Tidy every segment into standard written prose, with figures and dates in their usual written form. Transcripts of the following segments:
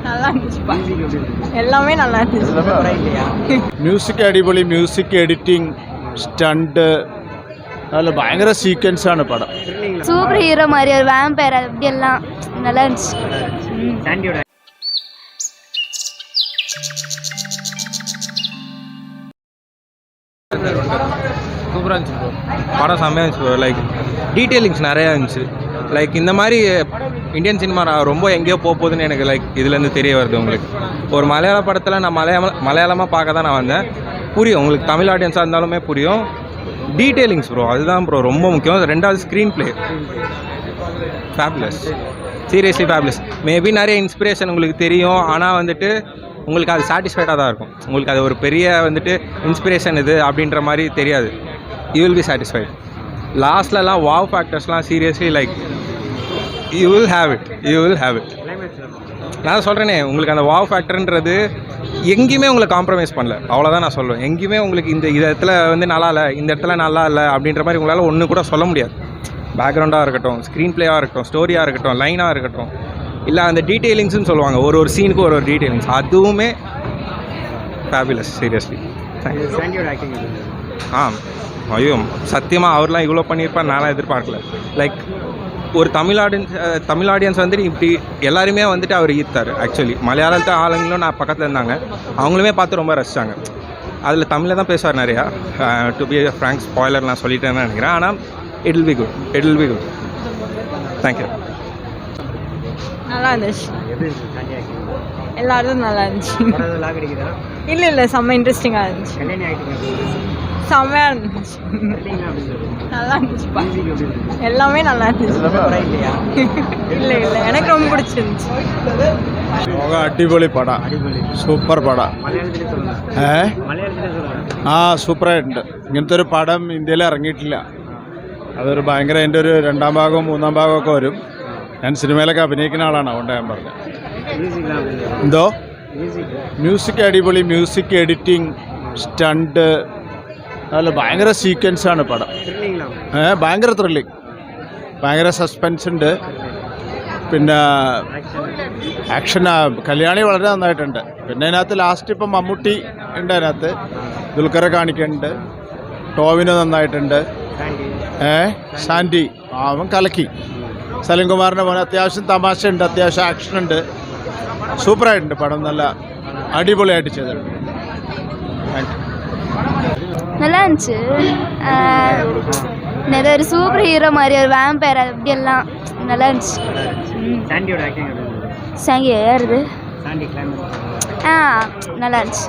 நல்லா இருந்துச்சுப்பா, எல்லாமே நல்லா இருந்துச்சு. മ്യൂസിക് അടിപൊളി, മ്യൂസിക് എഡിറ്റിംഗ്, സ്റ്റണ്ട്, அதில் பயங்கர சீக்வன்ஸான படம். சூப்பர் ஹீரோ மாதிரி ஒரு வேம்பயர் அப்படி எல்லாம் நல்லா இருந்துச்சு. சூப்பராக இருந்துச்சு ப்ரோ, படம் செம்மையாக இருந்துச்சு ப்ரோ. லைக் டீட்டெயிலிங்ஸ் நிறையா இருந்துச்சு. லைக் இந்த மாதிரி இந்தியன் சினிமா ரொம்ப எங்கேயோ போகுதுன்னு எனக்கு லைக் இதுலேருந்து தெரிய வருது. உங்களுக்கு ஒரு மலையாள படத்தில் நான் மலையாளமாக பார்க்க தான் நான் வந்தேன். புரியும் உங்களுக்கு, தமிழ் ஆடியன்ஸாக இருந்தாலுமே புரியும். டீட்டெயிலிங்ஸ் ப்ரோ, அதுதான் ப்ரோ ரொம்ப முக்கியம். ரெண்டாவது screen play fabulous, seriously fabulous. Maybe நிறைய இன்ஸ்பிரேஷன் உங்களுக்கு தெரியும், ஆனால் வந்துட்டு உங்களுக்கு அது சாட்டிஸ்ஃபைடாக தான் இருக்கும். உங்களுக்கு அது ஒரு பெரிய வந்துட்டு இன்ஸ்பிரேஷன் இது அப்படின்ற மாதிரி தெரியாது. You will be satisfied. லாஸ்ட்லலாம் வாவ் ஃபேக்டர்ஸ்லாம் seriously like you will have it. நான் சொல்கிறேனே, உங்களுக்கு அந்த வாவ் ஃபேக்டர்ன்றது எங்கேயுமே உங்களை காம்ப்ரமைஸ் பண்ணல, அவ்வளோதான் நான் சொல்லுவேன். எங்கேயுமே உங்களுக்கு இந்த இடத்துல வந்து நல்லா இல்லை, இந்த இடத்துல நல்லா இல்லை அப்படின்ற மாதிரி உங்களால் ஒன்று கூட சொல்ல முடியாது. பேக்ரவுண்டாக இருக்கட்டும், ஸ்க்ரீன் பிளேயாக இருக்கட்டும், ஸ்டோரியாக இருக்கட்டும், லைனாக இருக்கட்டும், இல்லை அந்த டீட்டெயிலிங்ஸ்னு சொல்லுவாங்க, ஒரு சீனுக்கு ஒரு டீட்டெயிலிங்ஸ், அதுவுமே ஃபேபுலஸ் சீரியஸ்லி. ஐயோ சத்தியமாக அவர்லாம் இவ்வளோ பண்ணியிருப்பார் நான்லாம் எதிர்பார்க்கல. லைக் ஒரு தமிழ் ஆடியன்ஸ் வந்துட்டு இப்படி எல்லாருமே வந்துட்டு அவர் ஈர்த்தார். ஆக்சுவலி மலையாளத்து ஆளுங்களும் நான் பக்கத்தில் இருந்தாங்க, அவங்களுமே பார்த்து ரொம்ப ரசித்தாங்க. அதில் தமிழில் தான் பேசுவார் நிறையா. டு பி ஃப்ராங்க் ஸ்பாய்லர் நான் சொல்லிட்டேன்னு நினைக்கிறேன். ஆனால் it will be good. Thank you. நல்லா இருந்துச்சு, எல்லாரும் நல்லா இருந்துச்சு. இல்லை செம்ம இன்ட்ரெஸ்டிங்காக இருந்துச்சு, செம்மையாக இருந்துச்சு, நல்லா இருந்துச்சுப்பா, எல்லாமே நல்லா இருந்துச்சு. இல்லை எனக்கு ரொம்ப பிடிச்சிருந்துச்சு. അടിപൊളി പടം, സൂപ്പർ പടം. സൂപ്പറായിട്ടുണ്ട്. ഇങ്ങനത്തെ ഒരു പടം ഇന്ത്യയിൽ ഇറങ്ങിയിട്ടില്ല. അതൊരു ഭയങ്കര, എൻ്റെ ഒരു 2ാം ഭാഗവും 3ാം ഭാഗമൊക്കെ വരും. ഞാൻ സിനിമയിലൊക്കെ അഭിനയിക്കുന്ന ആളാണ്, അതുകൊണ്ട് ഞാൻ പറഞ്ഞത്. എന്തോ മ്യൂസിക് അടിപൊളി, മ്യൂസിക് എഡിറ്റിംഗ്, സ്റ്റണ്ട്, അതിൽ ഭയങ്കര സീക്വൻസാണ് പടം. ഭയങ്കര ത്രില്ലിങ്, ഭയങ്കര സസ്പെൻസ് ഉണ്ട്. പിന്നെ ആക്ഷൻ, കല്യാണി വളരെ നന്നായിട്ടുണ്ട്. പിന്നെ അതിനകത്ത് ലാസ്റ്റ് ഇപ്പം മമ്മൂട്ടി ഉണ്ട്, അതിനകത്ത് ദുൽഖറെ കാണിക്കുന്നുണ്ട്, ടോവിനോ നന്നായിട്ടുണ്ട്, സാൻഡി അവൻ കലക്കി, സലിംകുമാറിൻ്റെ പോലെ അത്യാവശ്യം തമാശയുണ്ട്, അത്യാവശ്യം ആക്ഷനുണ്ട്. സൂപ്പറായിട്ടുണ്ട് പടം, നല്ല അടിപൊളിയായിട്ട് ചെയ്തിട്ടുണ്ട്. Thank you. நல்லா இருந்துச்சு. நிறைய ஒரு சூப்பர் ஹீரோ மாதிரி ஒரு வேம்பயர் அப்படி எல்லாம் நல்லா இருந்துச்சு. சாங்கி யாருது? நல்லா இருந்துச்சு.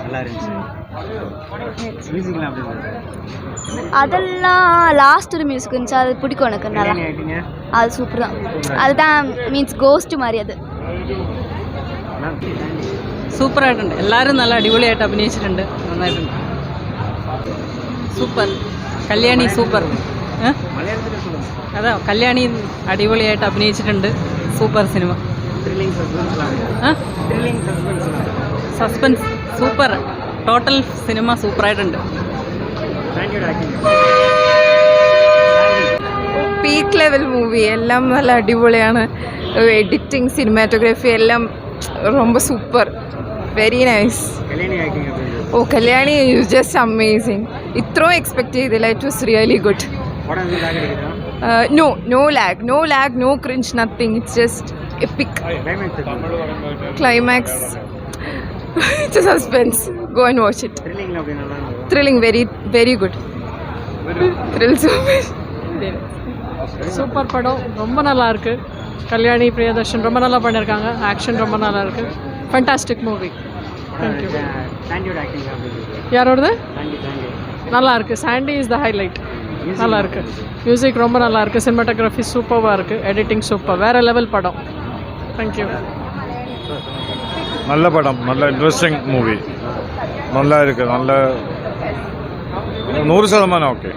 அதெல்லாம் லாஸ்ட் ஒரு மியூசிக் இருந்துச்சு, அது பிடிக்கும் எனக்கு நல்லா. அது சூப்பர் தான், அதுதான் மீன்ஸ் கோஸ்ட் மாதிரி. அது സൂപ്പറായിട്ടുണ്ട്, എല്ലാവരും നല്ല അടിപൊളിയായിട്ട് അഭിനയിച്ചിട്ടുണ്ട്, നന്നായിട്ടുണ്ട്. Super Kalyani, super. അതാ കല്യാണി അടിപൊളിയായിട്ട് അഭിനയിച്ചിട്ടുണ്ട്, super cinema. Suspense super, total cinema സൂപ്പറായിട്ടുണ്ട്. പീക്ക് ലെവൽ മൂവി, എല്ലാം നല്ല അടിപൊളിയാണ്. എഡിറ്റിംഗ്, സിനിമാറ്റോഗ്രാഫി എല്ലാം ரொம்ப super, very nice. Oh Kalyani is just amazing. ഇത്രയും എക്സ്പെക്ട് ചെയ്തില്ല, it was really good. no lag, no cringe, nothing. It's just epic. Climax it's a suspense, go and watch it. Thrilling, very good. Thrill super படம், ரொம்ப நல்லா இருக்கு. கல்யாணி பிரியதர்ஷன் ரொம்ப நல்லா பண்ணியிருக்காங்க, action ரொம்ப நல்லா இருக்கு. Fantastic movie. தேங்க்யூ. யாரோடது? நல்லா இருக்கு. Sandy is the highlight. நல்லா இருக்கு. மியூசிக் ரொம்ப நல்லா இருக்கு. சினிமாட்டோகிராஃபி சூப்பராக இருக்கு. எடிட்டிங் சூப்பர், வேற லெவல் படம். தேங்க்யூ. நல்ல படம், நல்ல இன்ட்ரெஸ்டிங் மூவி, நல்லா இருக்கு. நல்ல 100% ஓகே,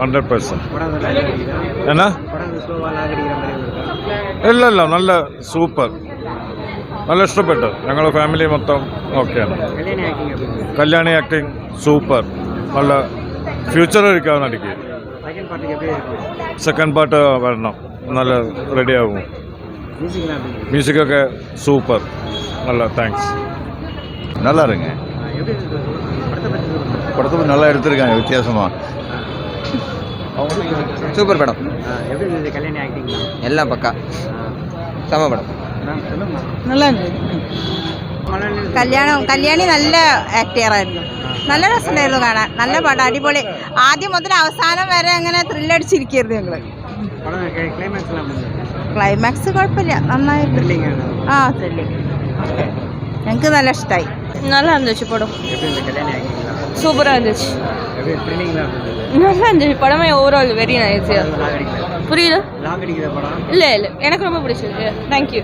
100%. என்ன ഇല്ല നല്ല സൂപ്പർ, നല്ല ഇഷ്ടപ്പെട്ടു. ഞങ്ങൾ ഫാമിലി മൊത്തം ഓക്കെയാണ്. കല്യാണി ആക്ടിങ് സൂപ്പർ, നല്ല ഫ്യൂച്ചർ ഇരിക്കാവുന്ന അടിക്ക്. സെക്കൻഡ് പാർട്ട് വരണം, നല്ല റെഡിയാകും. மியூசிக்கொക്കെ சூப்பர். நல்லா தேங்க்ஸ். நல்லா இருங்க. படத்தை நல்லா எடுத்திருக்காங்க வித்தியாசமாக. சூப்பர் படம். எல்லாம் பக்கா செம படம். நல்லா இருந்தது. കല്യാണി നല്ല ആക്ടറായിരുന്നു. നല്ല രസമുണ്ടായിരുന്നു കാണാൻ. നല്ല പടം, അടിപൊളി. ആദ്യം മുതൽ അവസാനം വരെ അങ്ങനെ ത്രില്ലടിച്ചിരിക്കരുത് ഞങ്ങൾ. ക്ലൈമാക്സ് കുഴപ്പമില്ല, നന്നായിട്ട്. ആ ത്രില്ലിങ് ഞങ്ങൾക്ക് നല്ല ഇഷ്ടമായി. நல்லா இருந்துச்சு படம். சூப்பராக இருந்துச்சு. நல்லா இருந்துச்சு படமே. Overall very nice. புரியல? இல்லை இல்லை, எனக்கு ரொம்ப பிடிச்சிருக்கு. தேங்க்யூ.